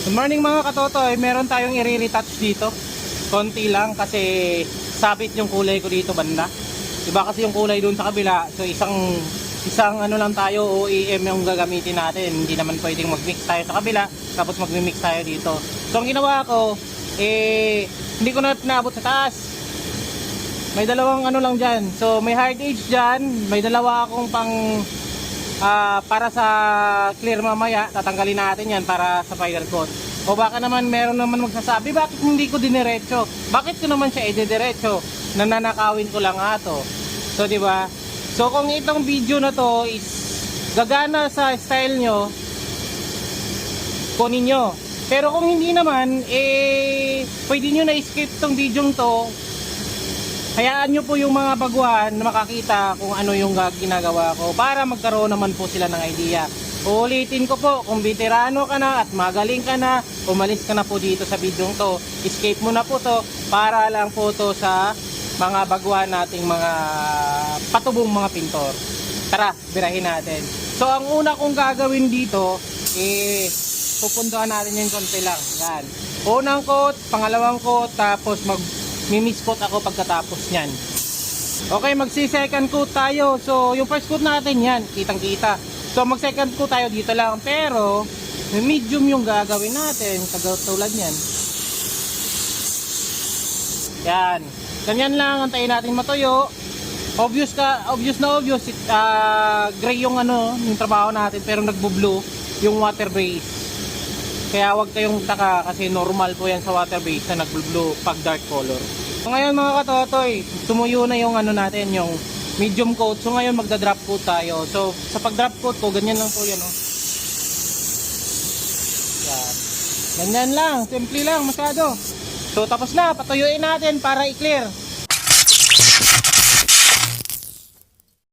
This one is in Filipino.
Good morning mga katotoy, meron tayong i-retouch dito. Konti lang kasi sabit yung kulay ko dito banda. Iba kasi yung kulay dun sa kabila. So isang ano lang tayo, OEM yung gagamitin natin. Hindi naman pwedeng mag-mix tayo sa kabila tapos mag-mix tayo dito. So ang ginawa ko, hindi ko na pinaabot sa taas. May dalawang ano lang dyan. So may hard edge dyan. May dalawa akong pang para sa clear mamaya. Tatanggalin natin yan para sa final coat. O baka naman meron naman magsasabi, bakit hindi ko diniretso? Bakit ko naman siya i-diretso? Nananakawin ko lang ato. So di ba? So kung itong video na to is gagana sa style nyo, kunin nyo. Pero kung hindi naman, pwede nyo na skip tong video to. Hayaan nyo po yung mga baguhan na makakita kung ano yung ginagawa ko para magkaroon naman po sila ng idea. Uulitin ko po, kung veterano ka na at magaling ka na, umalis ka na po dito sa video to. Escape mo na po to para lang po to sa mga baguhan nating mga patubong mga pintor. Tara, birahin natin. So ang una kong gagawin dito, pupunduhan natin yung konti lang. Yan. Unang coat, pangalawang coat, tapos mag-mix coat ako pagkatapos nyan. Okay, magsi-second coat tayo. So yung first coat natin yan, kitang-kita. So mag second coat tayo dito lang, pero medium yung gagawin natin, tulad niyan. Yan. Ganyan lang, antayin natin matuyo. Obvious gray yung yung trabaho natin, pero nagbo-blue yung water base. Kaya wag kayong taka kasi normal po yan sa water base na nagbo-blue pag dark color. So ngayon mga katotoy, tumuyo na yung natin, yung medium coat. So ngayon magda-drop coat tayo. So sa pag-drop coat ko, ganyan lang po yan, oh. Yan. Ganyan lang, simple lang masyado. So tapos na, patuyuin natin para i-clear.